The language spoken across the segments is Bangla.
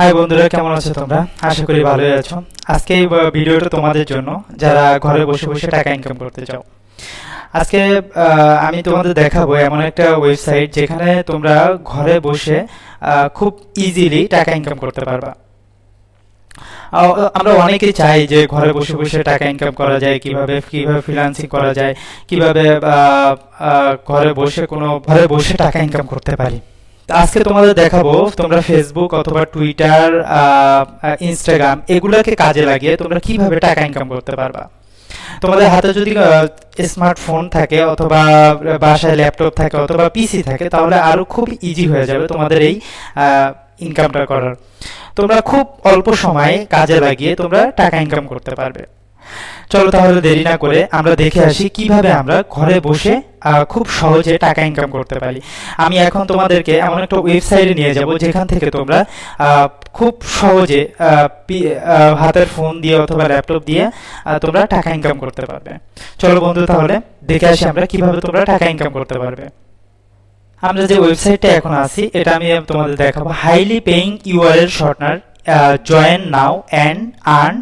হাই বন্ধুরা, কেমন আছো তোমরা? আশা করি ভালোই আছো। আজকে এই ভিডিওটা তোমাদের জন্য যারা ঘরে বসে বসে টাকা ইনকাম করতে চাও। আজকে আমি তোমাদের দেখাবো এমন একটা ওয়েবসাইট যেখানে তোমরা ঘরে বসে খুব ইজিলি টাকা ইনকাম করতে পারবা। আমরা অনেকেই চাই যে ঘরে বসে বসে টাকা ইনকাম করা যায়, কিভাবে কিভাবে ফ্রিল্যান্সিং করা যায়, কিভাবে ঘরে বসে টাকা ইনকাম করতে পারি। আজকে তোমাদের দেখাবো তোমরা ফেসবুক অথবা টুইটার, ইনস্টাগ্রাম এগুলোকে কাজে লাগিয়ে তোমরা কিভাবে টাকা ইনকাম করতে পারবা। তোমাদের হাতে যদি স্মার্টফোন থাকে অথবা বাসায় ল্যাপটপ থাকে অথবা পিসি থাকে, তাহলে আরো খুব ইজি হয়ে যাবে তোমাদের এই ইনকামটা করার। তোমরা খুব অল্প সময়ে কাজে লাগিয়ে তোমরা টাকা ইনকাম করতে পারবে। চলো তাহলে দেরি না করে আমরা দেখে আসি কিভাবে আমরা ঘরে বসে খুব সহজে টাকা ইনকাম করতে পারি। আমি এখন তোমাদেরকে এমন একটা ওয়েবসাইটে নিয়ে যাব যেখান থেকে তোমরা খুব সহজে হাতের ফোন দিয়ে অথবা ল্যাপটপ দিয়ে তোমরা টাকা ইনকাম করতে পারবে। চলো বন্ধু, তাহলে দেখে আসি আমরা কিভাবে তোমরা টাকা ইনকাম করতে পারবে। আমরা যে ওয়েবসাইটটা এখন আছি, এটা আমি তোমাদের দেখাবো। Highly paying URL shortener, join now and earn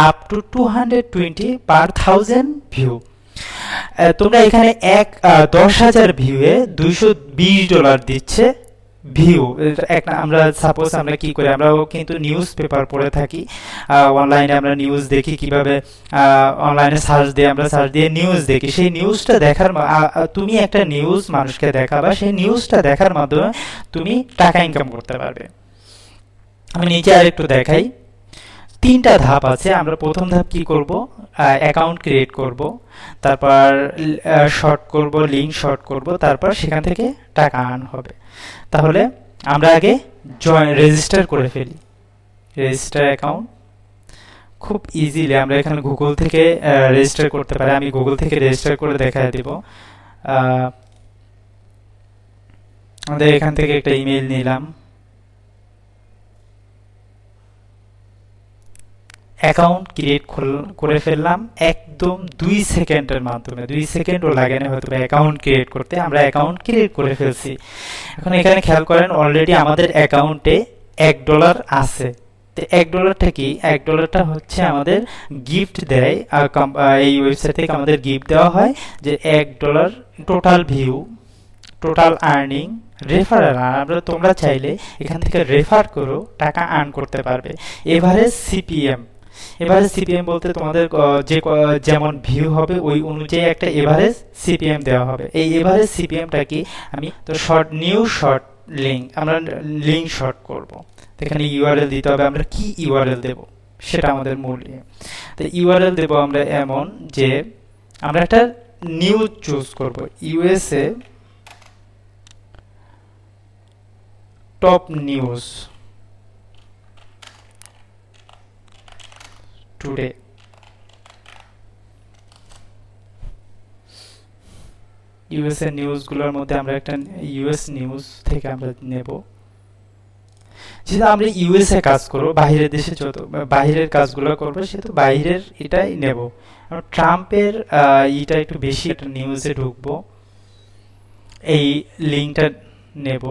up to 220 per 1000 view. তোমরা এখানে 10,000 ভিউয়ে $220 দিচ্ছে ভিউ। আমরা সাপোজ আমরা কি করি, আমরাও কিন্তু নিউজ পেপার পড়ে থাকি, অনলাইনে আমরা নিউজ দেখি, কিভাবে অনলাইনে সার্চ দিয়ে নিউজ দেখি। সেই নিউজটা দেখার তুমি একটা নিউজ মানুষকে দেখাবা, সেই নিউজটা দেখার মাধ্যমে তুমি টাকা ইনকাম করতে পারবে। আমি নিচে আরেকটু দেখাই। 3টা ধাপ আছে। আমরা প্রথম ধাপ কি করব, অ্যাকাউন্ট ক্রিয়েট করব, তারপর শর্ট করব, লিঙ্ক শর্ট করব, তারপর সেখান থেকে টাকা আর্ন হবে। তাহলে আমরা আগে রেজিস্টার করে ফেলি। রেজিস্টার অ্যাকাউন্ট খুব ইজিলি আমরা এখানে গুগল থেকে রেজিস্টার করতে পারি। আমি গুগল থেকে রেজিস্টার করে দেখায় দেব। আমাদের এখান থেকে একটা ইমেল নিলাম, অ্যাকাউন্ট ক্রিয়েট করে ফেললাম একদম 2 সেকেন্ডের মাধ্যমে। 2 সেকেন্ডও লাগে না হয়তো অ্যাকাউন্ট ক্রিয়েট করতে। আমরা অ্যাকাউন্ট ক্রিয়েট করে ফেলছি। এখন এখানে খেয়াল করেন, অলরেডি আমাদের অ্যাকাউন্টে $1 আছে। তো $1টা কি? $1টা হচ্ছে আমাদের গিফট দেয়, এই ওয়েবসাইট থেকে আমাদের গিফট দেওয়া হয় যে $1 total view, total earning, referral. আমরা তোমরা চাইলে এখান থেকে রেফার করো টাকা আর্ন করতে পারবে। এভারেজ সিপিএম, এভারেজ সিপিএম বলতে তোমাদের যেমন ভিউ হবে ওই অনুযায়ী একটা এভারেজ সিপিএম দেওয়া হবে। এই এভারেজ সিপিএমটা কি, আমি তো শর্ট লিঙ্ক, আমরা লিঙ্ক শর্ট করব। এখানে ইউআরএল দিতে হবে। আমরা কি ইউআরএল দেব সেটা আমাদের মূল। তো ইউআরএল দেব আমরা এমন যে আমরা একটা নিউজ চুজ করব, USA top news today. USA নিউজগুলোর মধ্যে আমরা একটা ইউএস নিউজ থেকে আমরা নেব। যেহেতু আমরা ইউএসএ কাজ করবো, বাইরের দেশে যত বাইরের কাজগুলো করবো সেহেতু বাইরের এটাই নেব। ট্রাম্পের এটা একটু বেশি একটা নিউজে ঢুকবো, এই লিঙ্কটা নেব,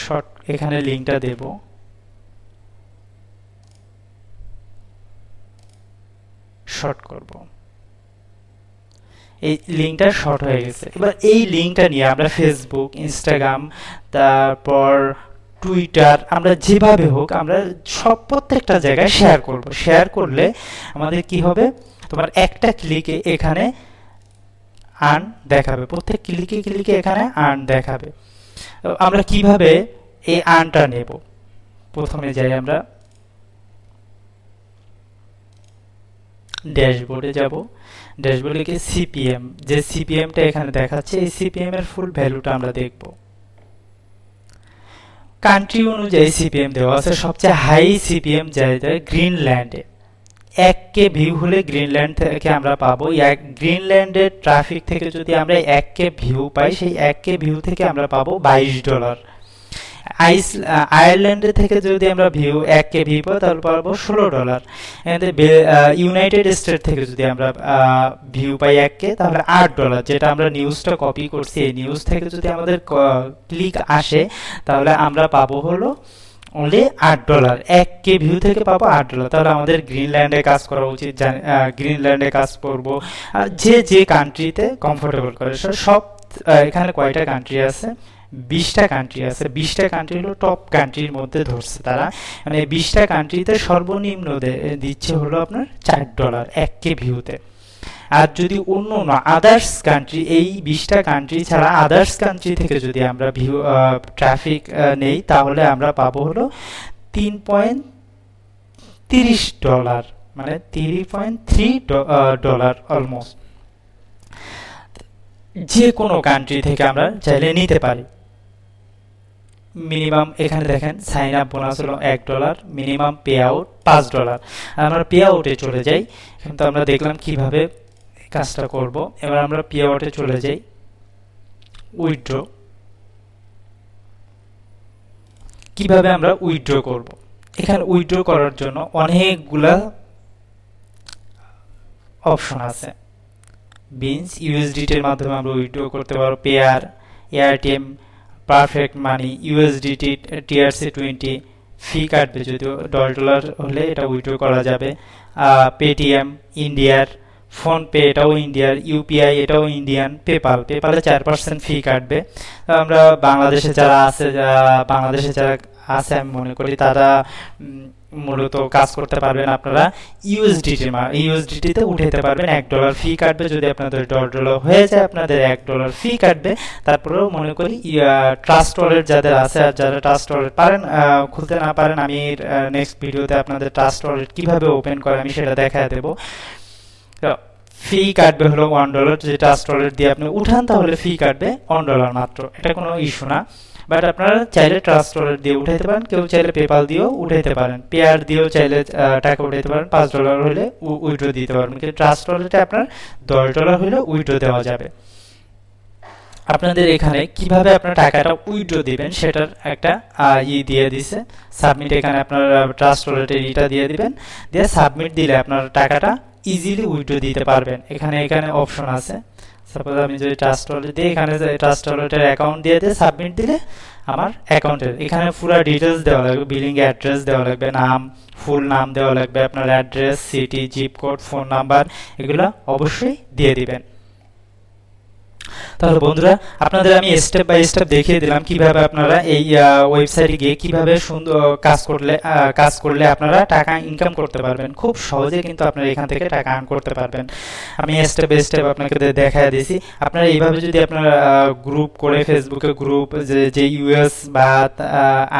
শর্ট এখানে লিঙ্কটা দেব, শর্ট করব। এই লিঙ্কটা শর্ট হয়ে গেছে। এবার এই লিঙ্কটা নিয়ে আমরা ফেসবুক, ইনস্টাগ্রাম, তারপর টুইটার, আমরা যেভাবে হোক আমরা প্রত্যেকটা জায়গায় শেয়ার করব। শেয়ার করলে আমাদের কি হবে, তোমার একটা ক্লিকে এখানে আর্ন দেখাবে, প্রত্যেক ক্লিকে এখানে আর্ন দেখাবে। আমরা কিভাবে এই আর্নটা নেব, প্রথমে যাই আমরা ড্যাশবোর্ডে যাব। ড্যাশবোর্ডে গিয়ে সিপিএম, যে সিপিএমটা এখানে দেখাচ্ছে এই সিপিএম এর ফুল ভ্যালুটা আমরা দেখব। কান্ট্রি অনুযায়ী সিপিএম দেওয়া আছে। সবচেয়ে হাই সিপিএম যায় গ্রিনল্যান্ডে। 1K ভিউ হলে গ্রিনল্যান্ড থেকে আমরা পাবো। গ্রিনল্যান্ডের ট্রাফিক থেকে যদি আমরা 1K ভিউ পাই, সেই 1K ভিউ থেকে আমরা পাবো $22। আয়ারল্যান্ডে থেকে যদি আমরা ভিউ 1K ভিউ পাই তাহলে পাবো $16। ইউনাইটেড স্টেট থেকে যদি আমরা ভিউ পাই 1K তাহলে $8, যেটা আমরা নিউজটা কপি করছি এই নিউজ থেকে যদি আমাদের ক্লিক আসে তাহলে আমরা পাবো হলো অনলি $8। 1K ভিউ থেকে পাবো $8। তাহলে আমাদের গ্রিনল্যান্ডে কাজ করা উচিত, গ্রিনল্যান্ডে কাজ করব, যে কান্ট্রিতে কমফোর্টেবল করে সব। এখানে কয়টা কান্ট্রি আছে? 20টা কান্ট্রি আছে। 20টা কান্ট্রি হলো টপ কান্ট্রির মধ্যে ধরছে তারা, মানে 20টা কান্ট্রিতে সর্বনিম্ন দিচ্ছে হলো আপনার $4 1K ভিউতে। আর যদি অন্য আদার্স কান্ট্রি, এই 20টা কান্ট্রি ছাড়া আদার্স কান্ট্রি থেকে যদি আমরা ভিউ ট্রাফিক নেই তাহলে আমরা পাবো হলো $3.30, মানে $3.3 অলমোস্ট। যে কোনো কান্ট্রি থেকে আমরা চাইলে নিতে পারি। মিনিমাম এখানে দেখেন সাইন আপ বোনাস হলো $1, মিনিমাম পে আউট $5। আমরা পে আউটে চলে যাই। কিন্তু আমরা দেখলাম কিভাবে কাজটা করব। এবার আমরা পে আউটে চলে যাই, উইথড্র। কিভাবে আমরা উইথড্র করব? এখানে উইথড্র করার জন্য অনেকগুলা অপশন আছে। বিনস ইউএসডিটির মাধ্যমে আমরা উইথড্র করতে পারবো, পেয়ার, এআরটিএম, পারফেক্ট মানি, ইউএসডিটি, TRC20 ফি কাটবে যদিও $10 হলে এটা উইথড্র করা যাবে। পেটিএম ইন্ডিয়ার, ফোনপে এটাও ইন্ডিয়ার, ইউপিআই এটাও ইন্ডিয়ান, পেপালে 4% ফি কাটবে। আমরা বাংলাদেশে যারা আছে আমি মনে করি তারা মূলত কাজ করতে পারবেন। আপনারা ইউএসডিটিতে উঠাইতে পারবেন। $1 ফি কাটবে। যদি আপনাদের $10 হয়ে যায় আপনাদের $1 ফি কাটবে। তারপরেও মনে করি ট্রাস্ট ওয়ালেট যাদের আছে, আর যারা ট্রাস্ট ওয়ালেট পারেন খুলতে না পারেন, আমি নেক্সট ভিডিওতে আপনাদের ট্রাস্ট ওয়ালেট কিভাবে ওপেন করে আমি সেটা দেখায় দেবো। ফি কাটবে হলো $1। যদি ট্রাস্ট ওয়ালেট দিয়ে আপনি উঠান তাহলে ফি কাটবে $1 মাত্র। এটা কোনো ইস্যু না। বাট আপনারা চাইলে ট্রাস্ট ওয়ালেট দিয়ে উঠাইতে পারেন, কেউ চাইলে পেপাল দিয়েও উঠাইতে পারেন, পেয়ার দিয়েও চাইলে টাকা উঠাইতে পারেন। $5 হলে উইথড্র দিতে পারবেন। কিন্তু ট্রাস্ট ওয়ালেটে আপনার $10 হলে উইথড্র দেওয়া যাবে। আপনাদের এখানে কিভাবে আপনার টাকাটা উইথড্র দিবেন সেটার একটা দিয়ে দিছে, সাবমিট। এখানে আপনার ট্রাস্ট ওয়ালেটের ইটা দিয়ে দিবেন, দিয়ে সাবমিট দিলে আপনার টাকাটা ইজিলি উইথড্র দিতে পারবেন। এখানে অপশন আছে। সাপোজ আমি যদি ট্রাস্ট ওয়ালেট দিই, এখানে ট্রাস্ট ওয়ালেটের অ্যাকাউন্ট দিয়ে সাবমিট দিলে আমার অ্যাকাউন্টের এখানে পুরো ডিটেলস দেওয়া লাগবে, বিলিং অ্যাড্রেস দেওয়া লাগবে, নাম, ফুল নাম দেওয়া লাগবে, আপনার address, city, zip code, phone number, এগুলো অবশ্যই দিয়ে দিবেন। তাহলে বন্ধুরা আপনাদের আমি স্টেপ বাই স্টেপ দেখিয়ে দিলাম কিভাবে আপনারা এই ওয়েবসাইটে গিয়ে কিভাবে সুন্দর কাজ করলে আপনারা টাকা ইনকাম করতে পারবেন। খুব সহজে কিন্তু আপনারা এখান থেকে টাকা আর্ন করতে পারবেন। আমি স্টেপ বাই স্টেপ আপনাকে দেখায় দিয়েছি। আপনারা এইভাবে যদি আপনারা গ্রুপ করে, ফেসবুকে গ্রুপ, যে ইউএস বা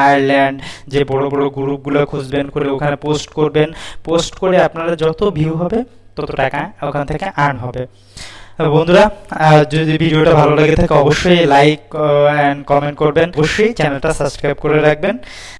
আয়ারল্যান্ড যে বড় বড় গ্রুপগুলো খুঁজবেন, করে ওখানে পোস্ট করবেন। পোস্ট করে আপনারা যত ভিউ হবে তত টাকা ওখান থেকে আর্ন হবে। বন্ধুরা যদি ভিডিওটা ভালো লাগে থাকে অবশ্যই লাইক এন্ড কমেন্ট করবেন, অবশ্যই চ্যানেলটা সাবস্ক্রাইব করে রাখবেন।